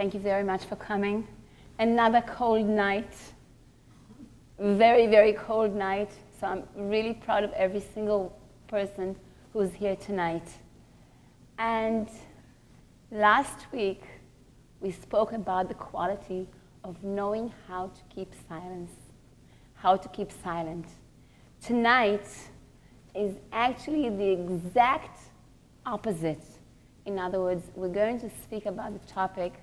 Thank you very much for coming. Another cold night. Very, very cold night. So I'm really proud of every single person who's here tonight. And last week, we spoke about the quality of knowing how to keep silence, how to keep silent. Tonight is actually the exact opposite. In other words, we're going to speak about the topic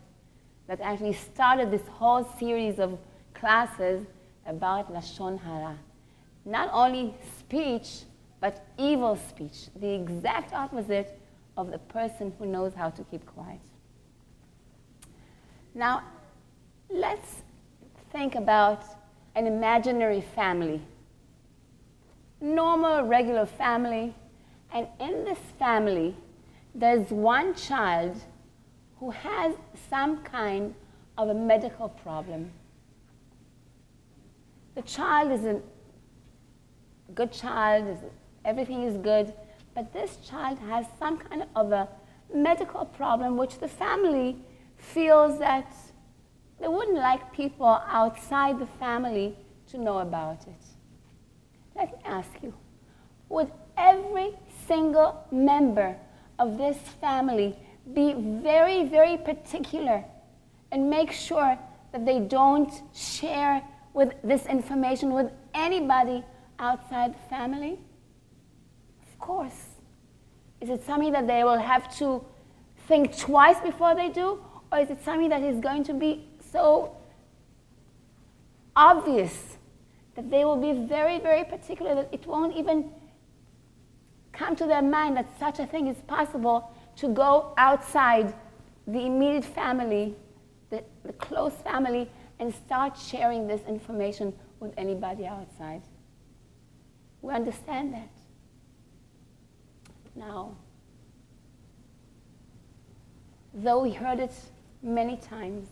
that actually started this whole series of classes about Lashon Hara. Not only speech, but evil speech, the exact opposite of the person who knows how to keep quiet. Now, let's think about an imaginary family. Normal, regular family, and in this family, there's one child who has some kind of a medical problem. The child is a good child, everything is good, but this child has some kind of a medical problem which the family feels that they wouldn't like people outside the family to know about it. Let me ask you, would every single member of this family be very, very particular and make sure that they don't share with this information with anybody outside the family? Of course. Is it something that they will have to think twice before they do? Or is it something that is going to be so obvious that they will be very, very particular that it won't even come to their mind that such a thing is possible to go outside the immediate family, the close family, and start sharing this information with anybody outside? We understand that. Now, though we heard it many times,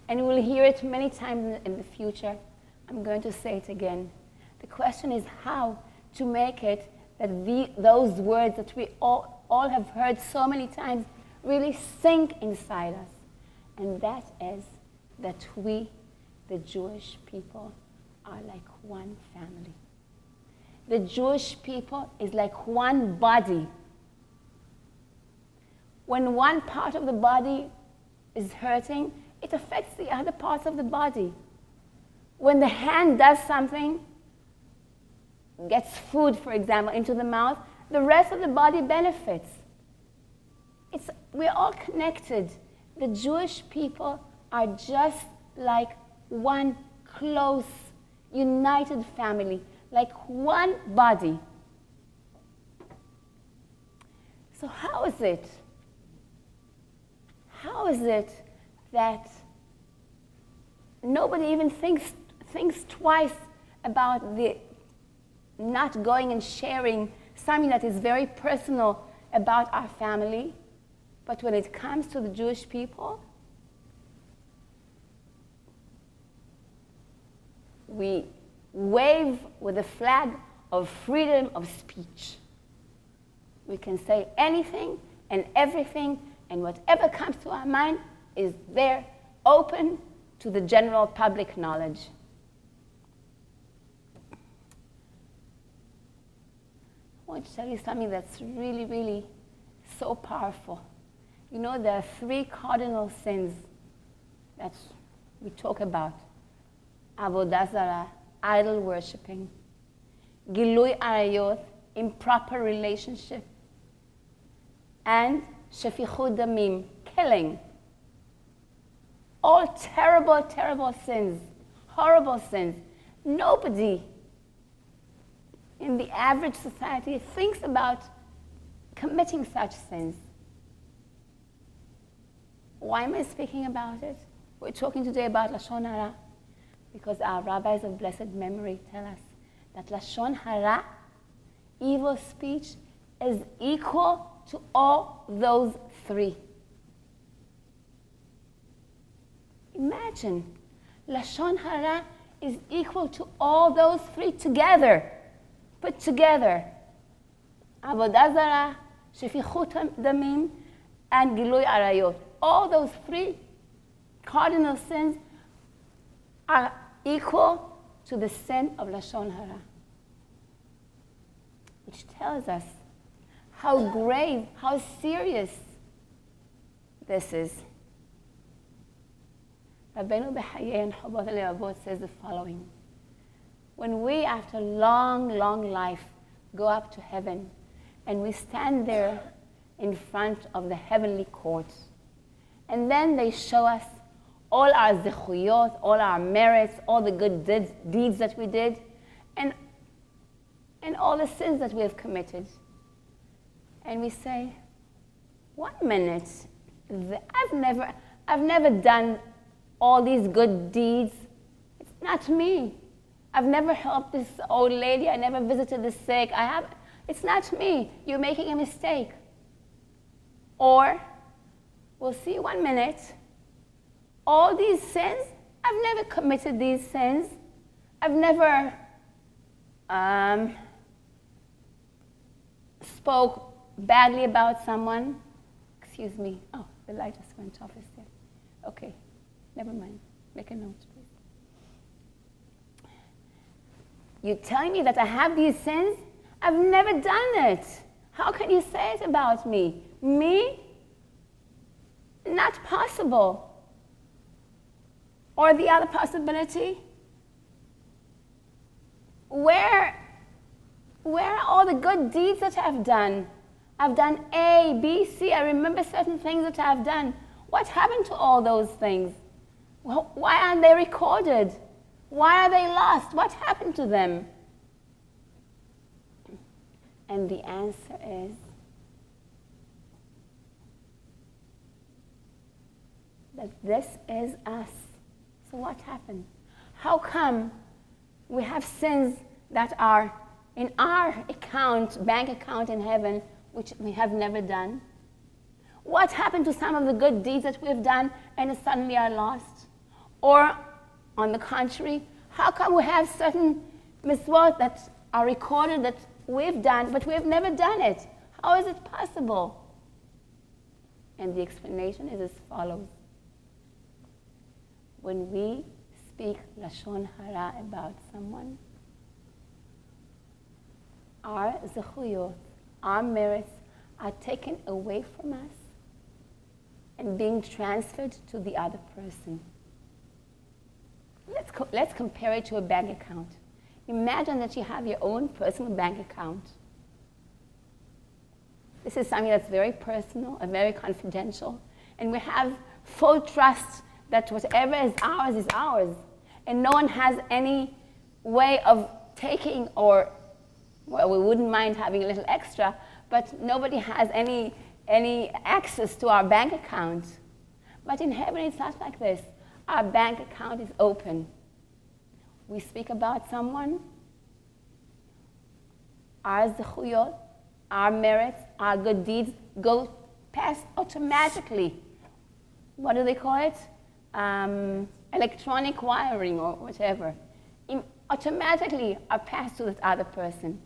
and we'll hear it many times in the future, I'm going to say it again. The question is how to make it that those words that we all have heard so many times really sink inside us. And that is that we, the Jewish people, are like one family. The Jewish people is like one body. When one part of the body is hurting, it affects the other parts of the body. When the hand does something, gets food, for example, into the mouth, the rest of the body benefits. We're all connected. The Jewish people are just like one close, united family, like one body. So how is it that nobody even thinks twice about the not going and sharing something that is very personal about our family, but when it comes to the Jewish people, we wave with the flag of freedom of speech. We can say anything and everything, and whatever comes to our mind is there, open to the general public knowledge. I want to tell you something that's really, really so powerful. You know, there are 3 cardinal sins that we talk about. Avodah Zarah, idol worshipping. Gilui Arayot, improper relationship. And Shefichut Damim, killing. All terrible, terrible sins, horrible sins. Nobody in the average society thinks about committing such sins. Why am I speaking about it? We're talking today about Lashon Hara because our rabbis of blessed memory tell us that Lashon Hara, evil speech, is equal to all those 3. Imagine, Lashon Hara is equal to all those 3 together. Put together. Avodah Zarah, Shefichut Damim, and Gilui Arayot. All those 3 cardinal sins are equal to the sin of Lashon Hara, which tells us how grave, how serious this is. Rabbanith Ruth Menashe says the following: when we, after long, long life, go up to heaven and we stand there in front of the heavenly courts, and then they show us all our zechuyot, all our merits, all the good deeds that we did, and all the sins that we have committed. And we say, 1 minute, I've never done all these good deeds. It's not me. I've never helped this old lady. I never visited the sick. It's not me. You're making a mistake. Or, we'll see 1 minute. All these sins, I've never committed these sins. I've never spoke badly about someone. Excuse me. Oh, the light just went off. Is there? Okay, never mind. Make a note, please. You're telling me that I have these sins? I've never done it. How can you say it about me? Me? Not possible. Or the other possibility? Where are all the good deeds that I've done? I've done A, B, C. I remember certain things that I've done. What happened to all those things? Why aren't they recorded? Why are they lost? What happened to them? And the answer is that this is us. So what happened? How come we have sins that are in our account, bank account in heaven, which we have never done? What happened to some of the good deeds that we've done and suddenly are lost? Or, on the contrary, how come we have certain mitzvot that are recorded that we've done, but we've never done it? How is it possible? And the explanation is as follows. When we speak Lashon Hara about someone, our zechuyot, our merits are taken away from us and being transferred to the other person. Let's compare it to a bank account. Imagine that you have your own personal bank account. This is something that's very personal and very confidential, and we have full trust that whatever is ours, and no one has any way of taking or, well, we wouldn't mind having a little extra, but nobody has any access to our bank account. But in heaven, it's not like this. Our bank account is open. We speak about someone, our zechuyot, our merits, our good deeds go past automatically. What do they call it? Electronic wiring or whatever. Automatically are passed to that other person.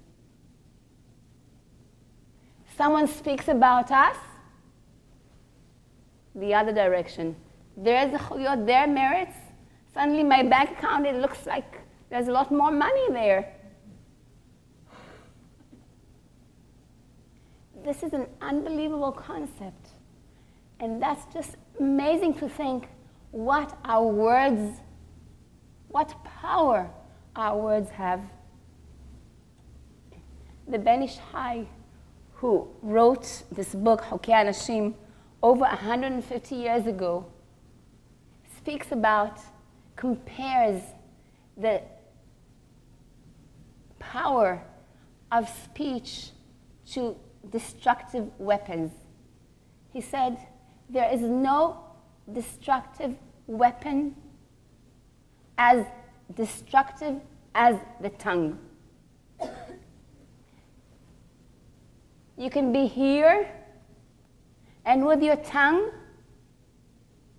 Someone speaks about us, the other direction. Their zechuyot, their merits. Suddenly my bank account, it looks like there's a lot more money there. This is an unbelievable concept. And that's just amazing to think what our words, what power our words have. The Ben Ish Chai, who wrote this book, Chokei Anashim, over 150 years ago, speaks about, compares the power of speech to destructive weapons. He said, there is no destructive weapon as destructive as the tongue. You can be here, and with your tongue,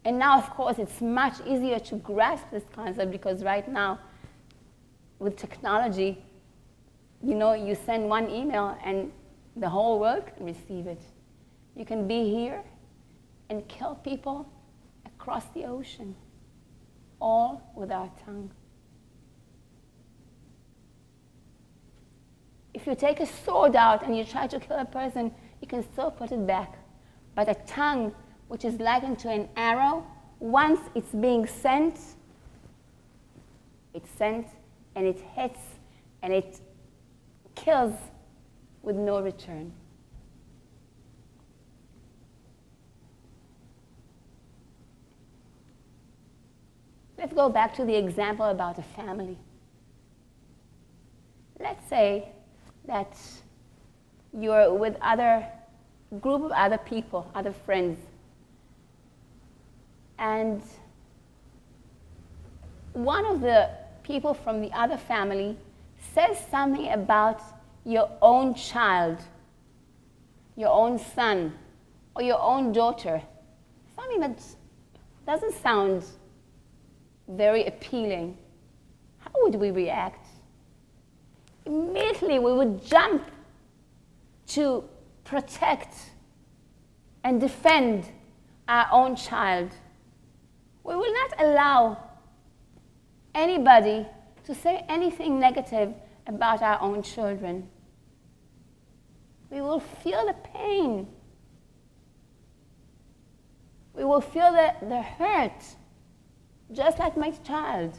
and now, of course, it's much easier to grasp this concept because right now, with technology, you send one email and the whole world can receive it. You can be here and kill people across the ocean, all with our tongue. If you take a sword out and you try to kill a person, you can still put it back. But a tongue, which is likened to an arrow, once it's being sent, it's sent and it hits and it kills with no return. Let's go back to the example about a family. Let's say that you're with a group of other people, other friends, and one of the people from the other family says something about your own child, your own son, or your own daughter, something that doesn't sound very appealing. How would we react? Immediately we would jump to protect and defend our own child. We will not allow anybody to say anything negative about our own children. We will feel the pain. We will feel the hurt, just like my child.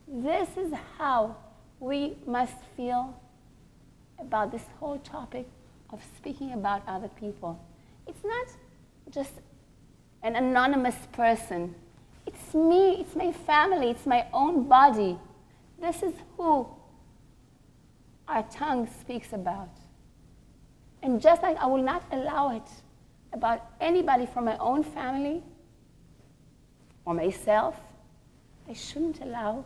This is how we must feel about this whole topic of speaking about other people. It's not just an anonymous person. It's me, it's my family, it's my own body. This is who our tongue speaks about. And just like I will not allow it about anybody from my own family or myself, I shouldn't allow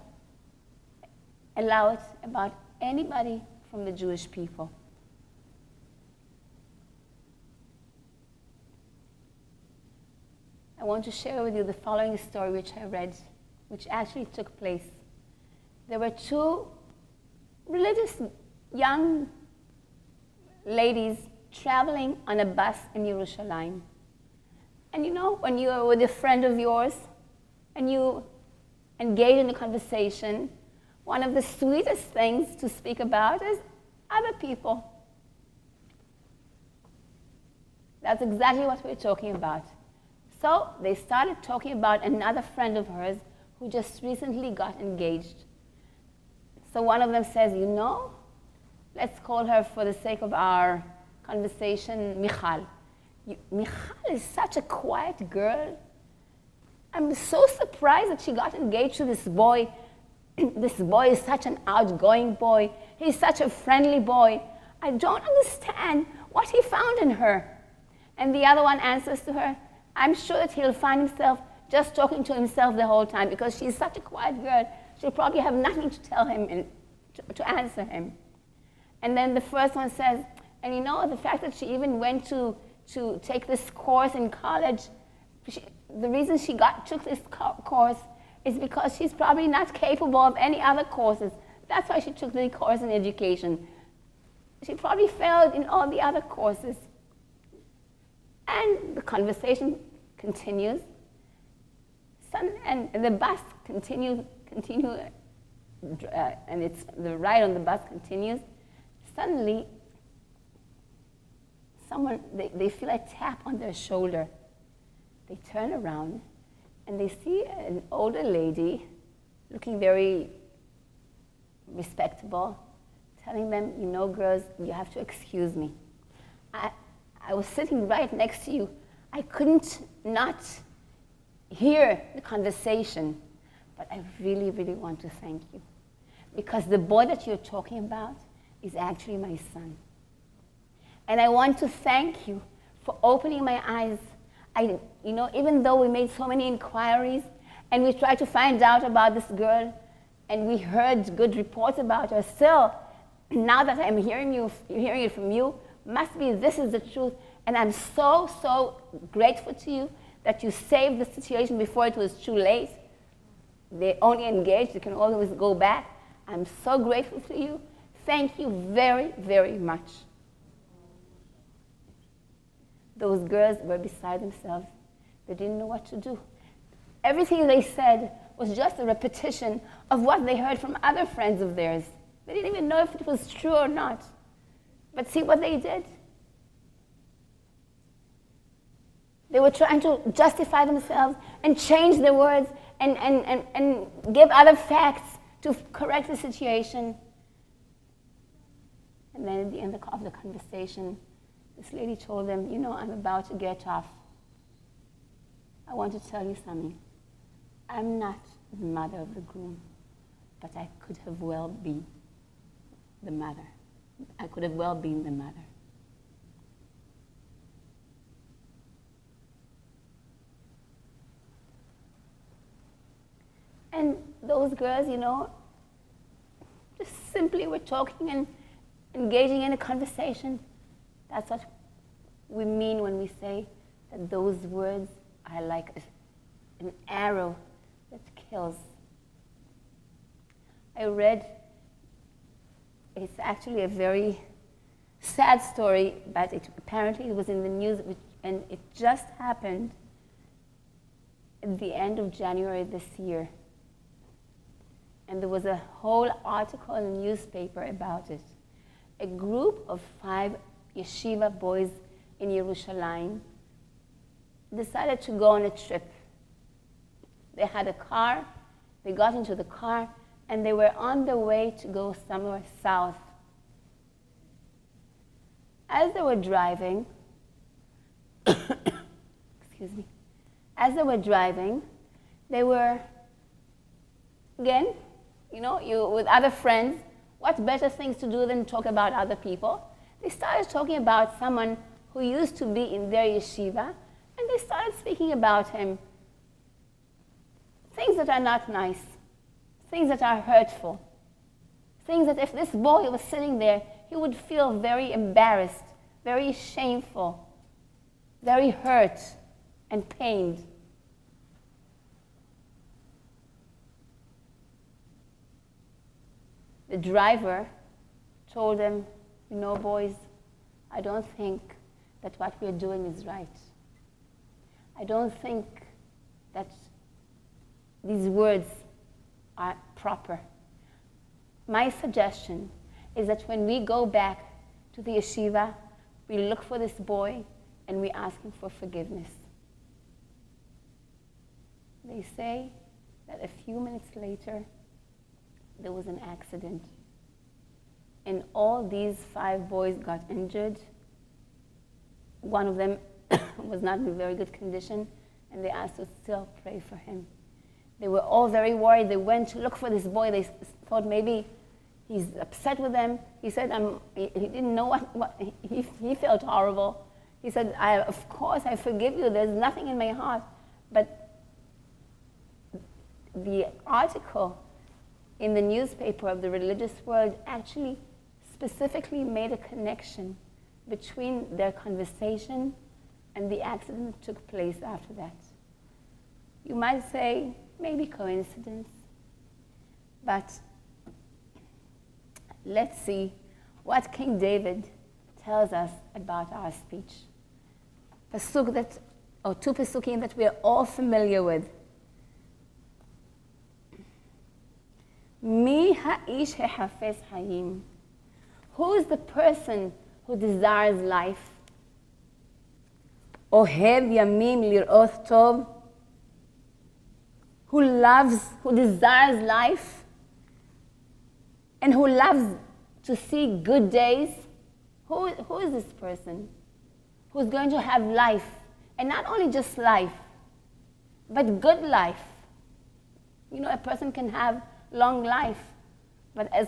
it about anybody from the Jewish people. I want to share with you the following story which I read, which actually took place. There were two religious young ladies traveling on a bus in Yerushalayim. And you know, when you are with a friend of yours and you engage in a conversation, one of the sweetest things to speak about is other people. That's exactly what we're talking about. So they started talking about another friend of hers who just recently got engaged. So one of them says, you know, let's call her, for the sake of our conversation, Michal. Michal is such a quiet girl. I'm so surprised that she got engaged to this boy. This boy is such an outgoing boy. He's such a friendly boy. I don't understand what he found in her. And the other one answers to her, I'm sure that he'll find himself just talking to himself the whole time because she's such a quiet girl. She'll probably have nothing to tell him and to answer him. And then the first one says, and you know, the fact that she even went to take this course in college, the reason she took this course is because she's probably not capable of any other courses. That's why she took the course in education. She probably failed in all the other courses. And the conversation continues. And the bus continues, and the ride on the bus continues. Suddenly, they feel a tap on their shoulder. They turn around, and they see an older lady, looking very respectable, telling them, you know, girls, you have to excuse me. I was sitting right next to you. I couldn't not hear the conversation, but I really, really want to thank you. Because the boy that you're talking about is actually my son. And I want to thank you for opening my eyes. Even though we made so many inquiries and we tried to find out about this girl and we heard good reports about her, still, now that I'm hearing it from you, must be this is the truth. And I'm so, so grateful to you that you saved the situation before it was too late. They only engaged, you can always go back. I'm so grateful to you. Thank you very, very much. Those girls were beside themselves. They didn't know what to do. Everything they said was just a repetition of what they heard from other friends of theirs. They didn't even know if it was true or not. But see what they did? They were trying to justify themselves and change their words and give other facts to correct the situation. And then at the end of the conversation, this lady told them, you know, I'm about to get off. I want to tell you something. I'm not the mother of the groom, but I could have well been the mother. I could have well been the mother. And those girls, you know, just simply were talking and engaging in a conversation. That's what we mean when we say that those words are like an arrow that kills. I read, it's actually a very sad story, but apparently it was in the news, and it just happened at the end of January this year. And there was a whole article in the newspaper about it. A group of 5 yeshiva boys in Yerushalayim decided to go on a trip. They had a car, they got into the car, and they were on their way to go somewhere south. As they were driving, excuse me, as they were driving, they were, again, you know, you with other friends, what better things to do than talk about other people? They started talking about someone who used to be in their yeshiva, and they started speaking about him. Things that are not nice, things that are hurtful, things that if this boy was sitting there, he would feel very embarrassed, very shameful, very hurt and pained. The driver told them, you know, boys, I don't think that what we're doing is right. I don't think that these words are proper. My suggestion is that when we go back to the yeshiva, we look for this boy and we ask him for forgiveness. They say that a few minutes later, there was an accident. And all these 5 boys got injured. One of them was not in very good condition, and they asked to still pray for him. They were all very worried. They went to look for this boy. They thought maybe he's upset with them. He said, he didn't know what he felt horrible. He said, of course, I forgive you. There's nothing in my heart. But the article in the newspaper of the religious world actually specifically made a connection between their conversation and the accident that took place after that. You might say, maybe coincidence, but let's see what King David tells us about our speech. Pasuk that, or 2 pasukim that we are all familiar with. Mi ha'ish hehafez hayim. Who is the person who desires life? Ohev yamim lir'oth tov. Who desires life, and who loves to see good days. Who is this person who's going to have life, and not only just life, but good life? You know, a person can have long life, but as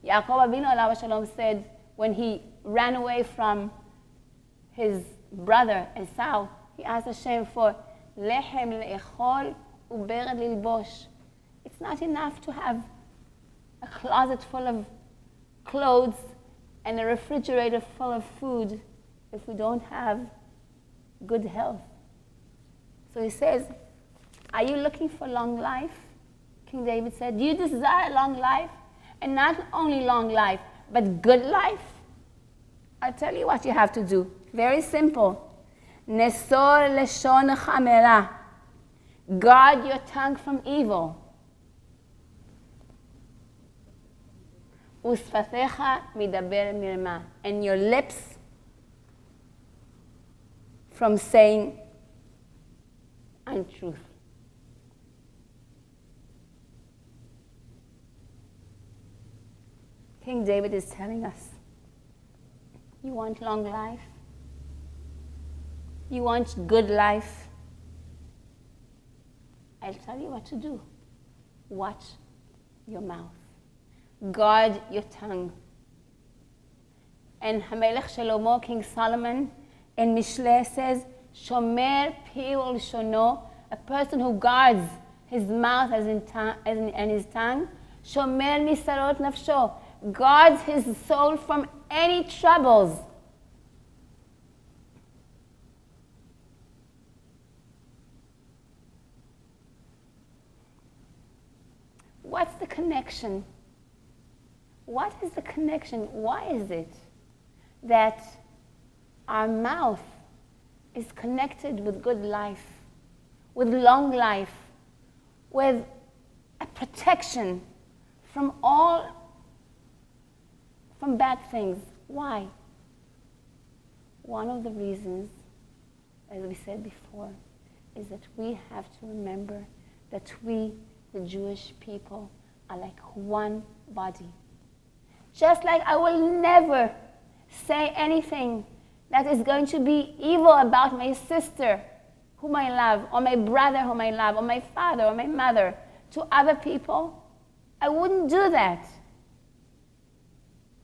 Yaakov Avinu alav shalom said when he ran away from his brother Esau, he asked Hashem for lechem le'echol ubered lilbosh. It's not enough to have a closet full of clothes and a refrigerator full of food if we don't have good health. So he says, are you looking for long life? King David said, do you desire long life? And not only long life, but good life? I'll tell you what you have to do. Very simple. Nesor leshon chamera. Guard your tongue from evil. Usfatecha midaber mirma. And your lips from saying untruth. King David is telling us, you want long life? You want good life? I'll tell you what to do. Watch your mouth. Guard your tongue. And Hamelech Shlomo, King Solomon, in Mishle says, Shomer pi ulshono, a person who guards his mouth and his tongue, Shomer misarot nafsho, guards his soul from any troubles. What's the connection? What is the connection? Why is it that our mouth is connected with good life, with long life, with a protection from bad things? Why? One of the reasons, as we said before, is that we have to remember that we, the Jewish people, are like one body. Just like I will never say anything that is going to be evil about my sister whom I love, or my brother whom I love, or my father or my mother to other people, I wouldn't do that.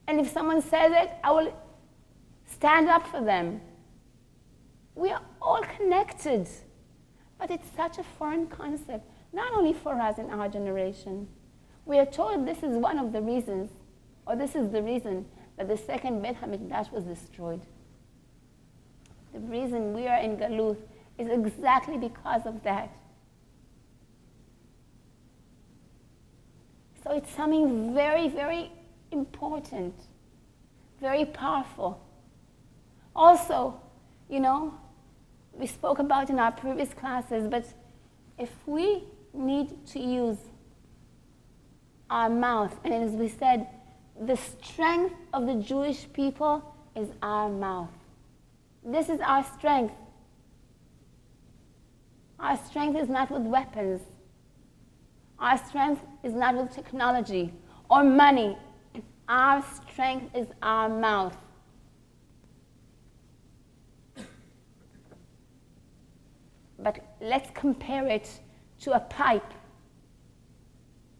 And if someone says it, I will stand up for them. We are all connected, but it's such a foreign concept, not only for us in our generation. We are told this is one of the reasons, or this is the reason that the second Beit HaMikdash was destroyed. The reason we are in Galut is exactly because of that. So it's something very, very important, very powerful. Also, we spoke about in our previous classes, but if we need to use our mouth, and as we said, the strength of the Jewish people is our mouth. This is our strength. Our strength is not with weapons. Our strength is not with technology or money. Our strength is our mouth. But let's compare it to a pipe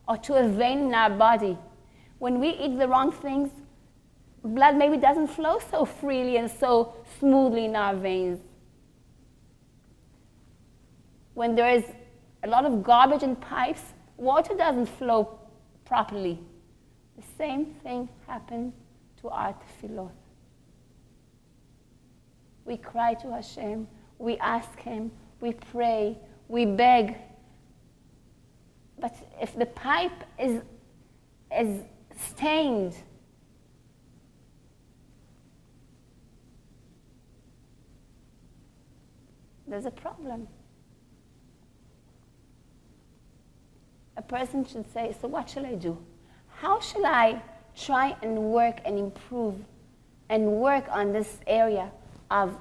or to a vein in our body. When we eat the wrong things, blood maybe doesn't flow so freely and so smoothly in our veins. When there is a lot of garbage in pipes, water doesn't flow properly. The same thing happened to our tefillot. We cry to Hashem, we ask Him, we pray, we beg. But if the pipe is stained, there's a problem. A person should say, so what shall I do? How shall I try and work and improve and work on this area of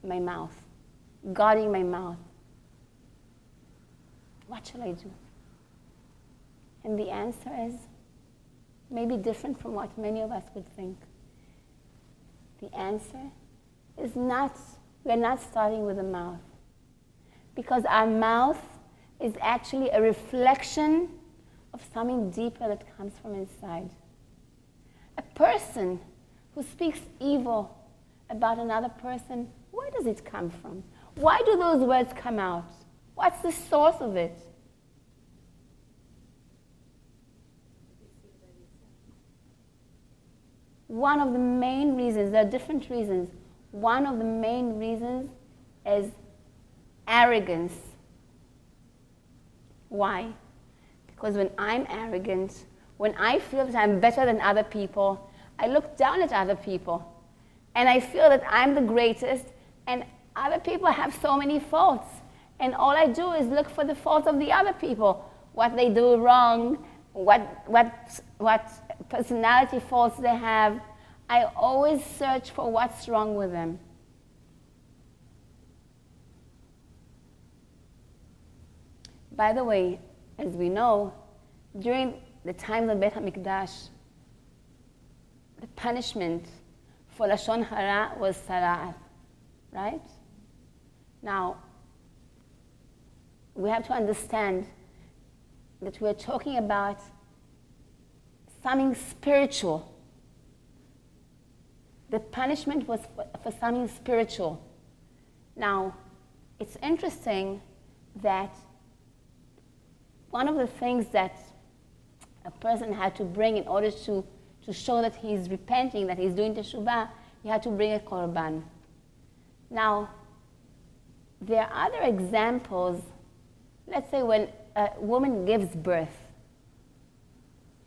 my mouth, guarding my mouth? What shall I do? And the answer is maybe different from what many of us would think. The answer is we're not starting with the mouth. Because our mouth is actually a reflection of something deeper that comes from inside. A person who speaks evil about another person, where does it come from? Why do those words come out? What's the source of it? One of the main reasons, there are different reasons, one of the main reasons is arrogance. Why? Because when I'm arrogant, when I feel that I'm better than other people, I look down at other people. and I feel that I'm the greatest, and other people have so many faults. And all I do is look for the faults of the other people, what they do wrong, what personality faults they have. I always search for what's wrong with them. By the way, as we know, during the time of Beit HaMikdash, the punishment for Lashon Hara was Sara'at, right? Now, we have to understand that we're talking about something spiritual. The punishment was for something spiritual. Now, it's interesting that one of the things that a person had to bring in order to show that he's repenting, that he's doing teshuvah, he had to bring a korban. Now, there are other examples. Let's say when a woman gives birth,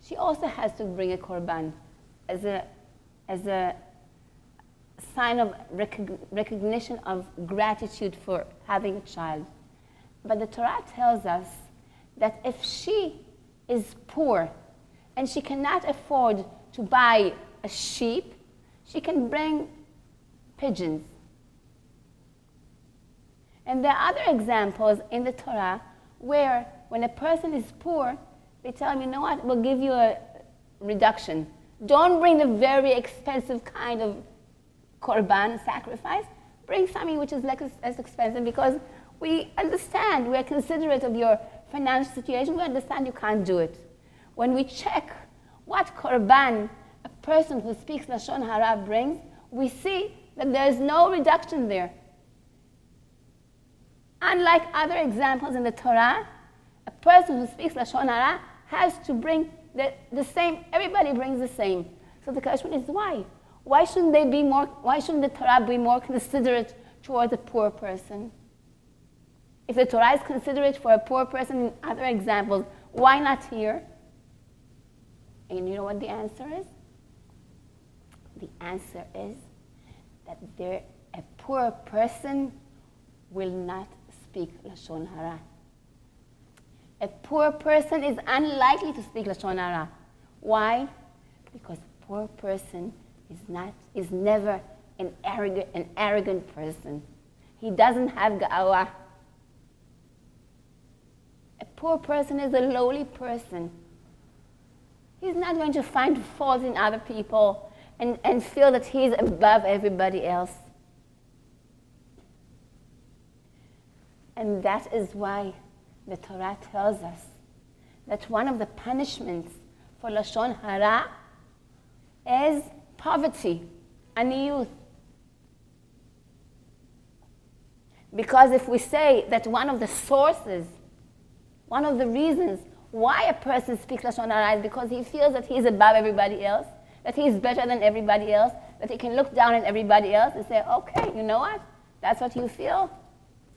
she also has to bring a korban as a sign of recognition of gratitude for having a child. But the Torah tells us that if she is poor and she cannot afford to buy a sheep, she can bring pigeons. And there are other examples in the Torah where when a person is poor, they tell him, you know what, we'll give you a reduction. Don't bring the very expensive kind of korban, sacrifice. Bring something which is less expensive, because we understand, we are considerate of your financial situation. We understand you can't do it. When we check what korban a person who speaks Lashon Hara brings, we see that there is no reduction there. Unlike other examples in the Torah, a person who speaks Lashon Hara has to bring the same. Everybody brings the same. So the question is why? Why shouldn't the Torah be more considerate towards a poor person? If the Torah is considerate for a poor person in other examples, why not here? And you know what the answer is? The answer is that a poor person will not speak Lashon Hara. A poor person is unlikely to speak Lashon Hara. Why? Because a poor person is never an arrogant person. He doesn't have ga'awah. A poor person is a lowly person. He's not going to find fault in other people and feel that he's above everybody else. And that is why the Torah tells us that one of the punishments for Lashon Hara is poverty, aniyut. Because if we say that one of the sources, one of the reasons why a person speaks Lashon Hara is because he feels that he's above everybody else, that he's better than everybody else, that he can look down at everybody else and say, okay, you know what? That's what you feel.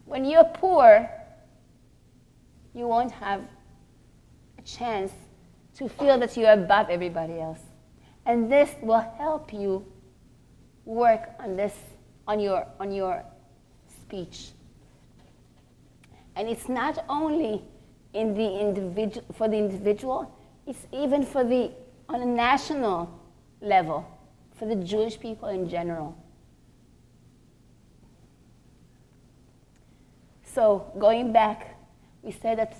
When you're poor, you won't have a chance to feel that you're above everybody else. And this will help you work on this, on your speech. And it's not only for the individual, it's even on a national level, for the Jewish people in general. So going back, we said that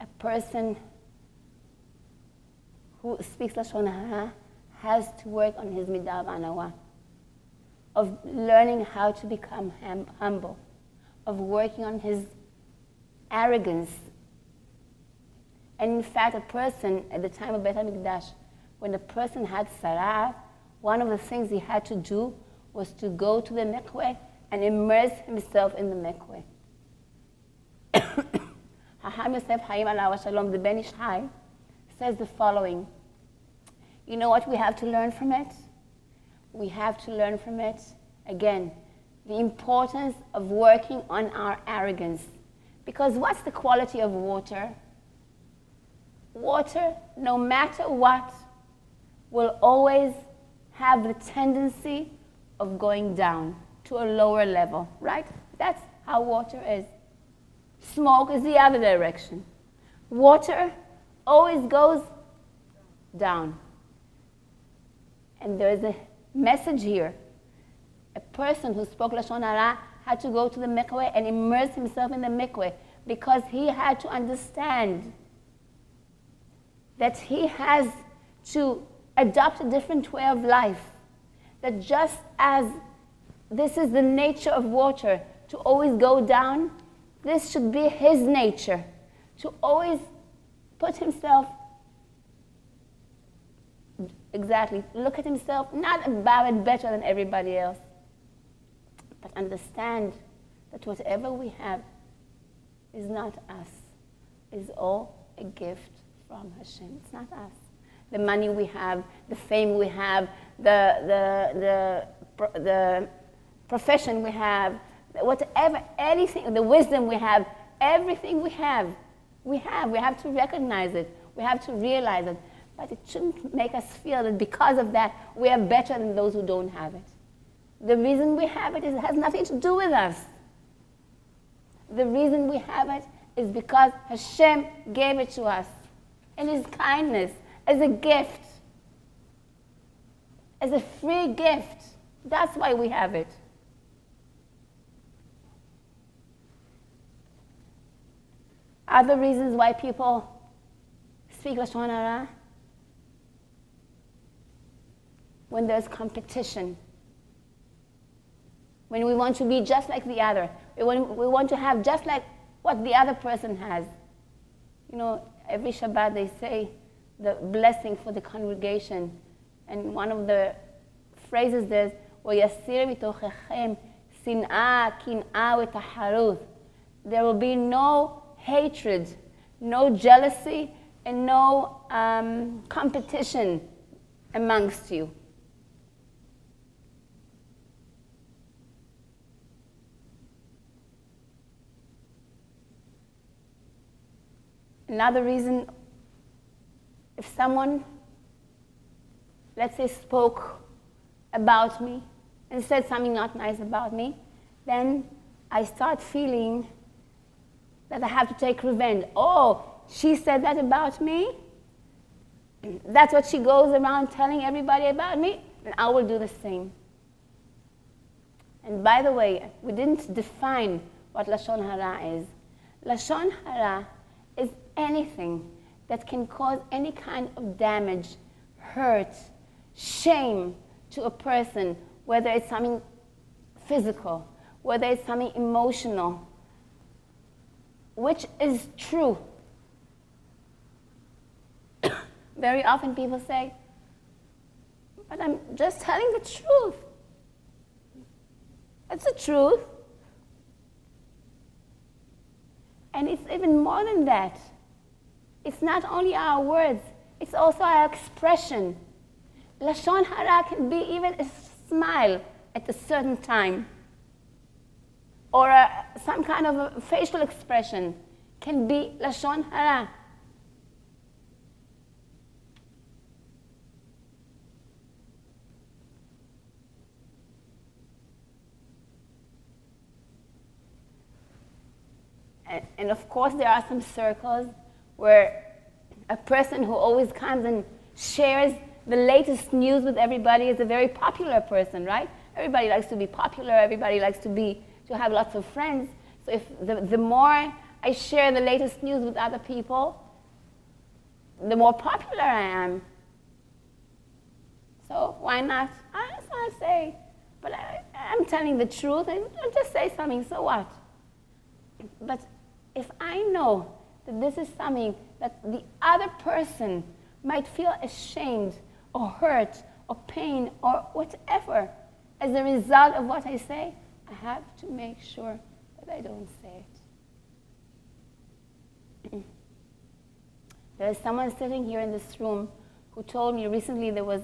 a person who speaks Lashon Hara has to work on his midah v'anawah, of learning how to become humble, of working on his arrogance. And in fact, a person at the time of Beit HaMikdash, when a person had sara'at, one of the things he had to do was to go to the mikveh and immerse himself in the mikveh. Hacham Yosef Chaim Alav Shalom, the Ben Ish Hai, says the following. You know what we have to learn from it? We have to learn from it, again, the importance of working on our arrogance. Because what's the quality of water? Water, no matter what, will always have the tendency of going down to a lower level, right? That's how water is. Smoke is the other direction. Water always goes down. And there is a message here. A person who spoke Lashon Hara had to go to the mikveh and immerse himself in the mikveh because he had to understand that he has to adopt a different way of life. That just as this is the nature of water, to always go down, this should be his nature, to always put himself, exactly, look at himself, not above and better than everybody else, but understand that whatever we have is not us, is all a gift from Hashem. It's not us. The money we have, the fame we have, the profession we have, whatever, anything, the wisdom we have, everything we have. We have to recognize it. We have to realize it. But it shouldn't make us feel that because of that, we are better than those who don't have it. The reason we have it has nothing to do with us. The reason we have it is because Hashem gave it to us in His kindness, as a gift, as a free gift. That's why we have it. Other reasons why people speak Lashon Hara? When there's competition. When we want to be just like the other. We want to have just like what the other person has. You know, every Shabbat they say the blessing for the congregation. And one of the phrases there is, وَيَسِّرْ مِتُوخَيْكُمْ سِنْآ كِنْآ وَتَحَرُوث. There will be no hatred, no jealousy, and no competition amongst you. Another reason, if someone, let's say, spoke about me and said something not nice about me, then I start feeling that I have to take revenge. Oh, she said that about me? That's what she goes around telling everybody about me? And I will do the same. And by the way, we didn't define what Lashon Hara is. Lashon Hara is anything that can cause any kind of damage, hurt, shame to a person, whether it's something physical, whether it's something emotional, which is true. Very often people say, but I'm just telling the truth. That's the truth. And it's even more than that. It's not only our words, it's also our expression. Lashon Hara can be even a smile at a certain time. Or some kind of a facial expression can be Lashon Hara. And of course, there are some circles where a person who always comes and shares the latest news with everybody is a very popular person, right? Everybody likes to be popular. Everybody likes to have lots of friends. So if the more I share the latest news with other people, the more popular I am. So why not? I just want to say, but I'm telling the truth. I'll just say something, so what? But if I know that this is something that the other person might feel ashamed or hurt or pain or whatever as a result of what I say, I have to make sure that I don't say it. There is someone sitting here in this room who told me recently we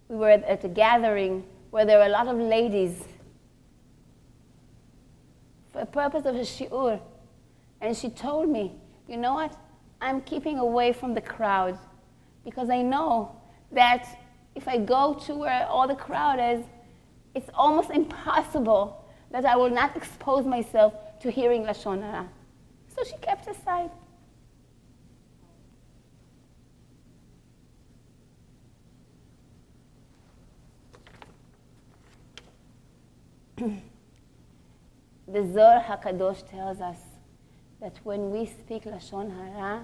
were at a gathering where there were a lot of ladies for the purpose of a shiur. And she told me, you know what? I'm keeping away from the crowd because I know that if I go to where all the crowd is, it's almost impossible that I will not expose myself to hearing Lashon Hara. So she kept aside. The Zohar HaKadosh tells us that when we speak Lashon Hara,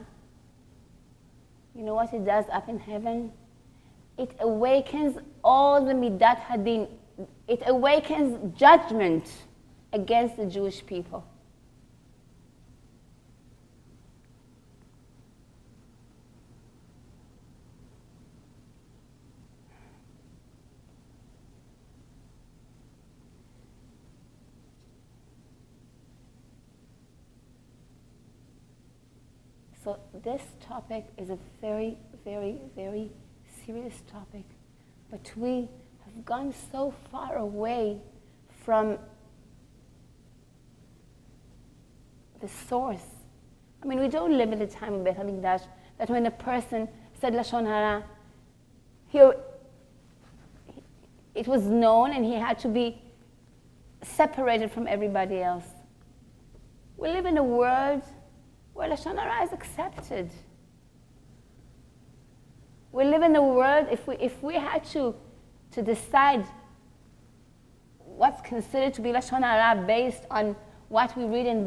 you know what it does up in heaven? It awakens all the Midat Hadin. It awakens judgment against the Jewish people. So this topic is a very, very, very serious topic. But we have gone so far away from the source. I mean, we don't live in the time of Beit HaMikdash that when a person said Lashon Hara, it was known and he had to be separated from everybody else. We live in a world where Lashon Hara is accepted. We live in a world, if we had to decide what's considered to be Lashon Hara based on what we read in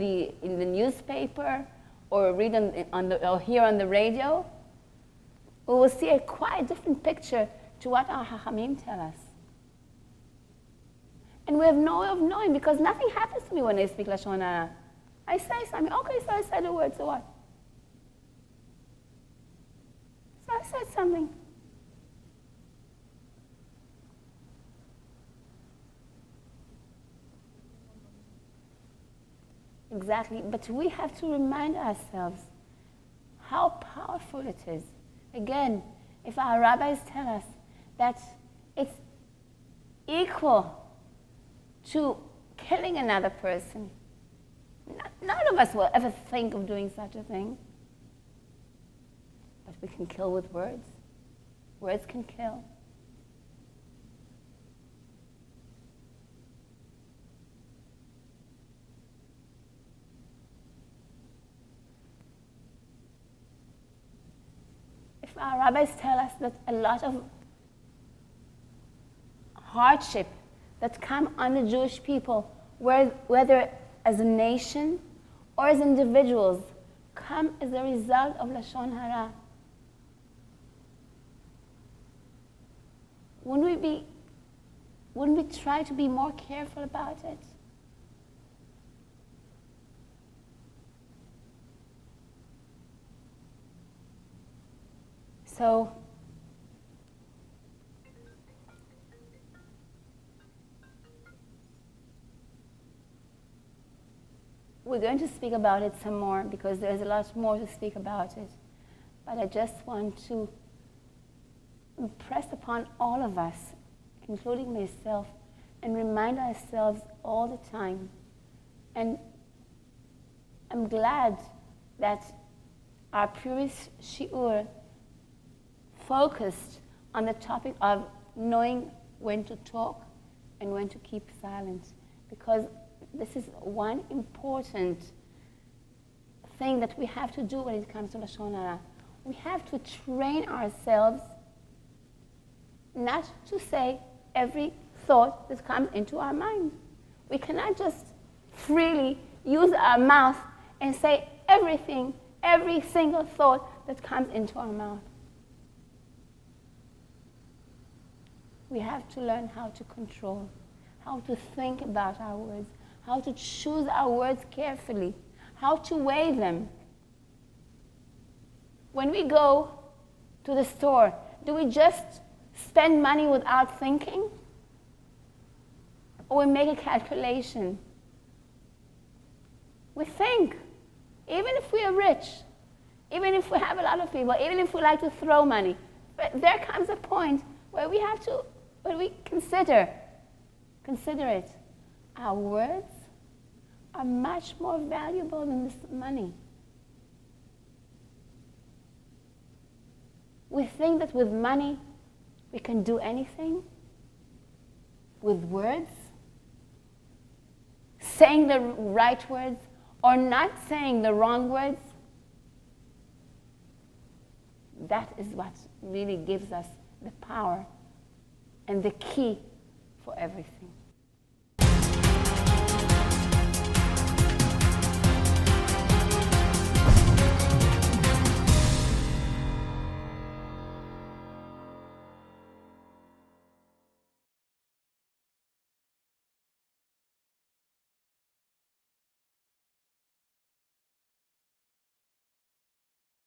the newspaper or read or hear on the radio, we will see a quite different picture to what our Hachamim tell us. And we have no way of knowing because nothing happens to me when I speak Lashon Hara. I say something, okay, so I said a word, so what? So I said something. Exactly, but we have to remind ourselves how powerful it is. Again, if our rabbis tell us that it's equal to killing another person, none of us will ever think of doing such a thing. But we can kill with words. Words can kill. If our rabbis tell us that a lot of hardship that come on the Jewish people, whether as a nation or as individuals, come as a result of Lashon Hara, wouldn't we try to be more careful about it? So, we're going to speak about it some more because there's a lot more to speak about it. But I just want to impress upon all of us, including myself, and remind ourselves all the time. And I'm glad that our previous Shiur focused on the topic of knowing when to talk and when to keep silent, because this is one important thing that we have to do when it comes to Lashon Hara. We have to train ourselves not to say every thought that comes into our mind. We cannot just freely use our mouth and say everything, every single thought that comes into our mouth. We have to learn how to control, how to think about our words, how to choose our words carefully, how to weigh them. When we go to the store, do we just spend money without thinking? Or we make a calculation? We think. Even if we are rich, even if we have a lot of people, even if we like to throw money, but there comes a point where we have to, where we consider it. Our words are much more valuable than this money. We think that with money we can do anything. with words, saying the right words, or not saying the wrong words, that is what really gives us the power and the key for everything.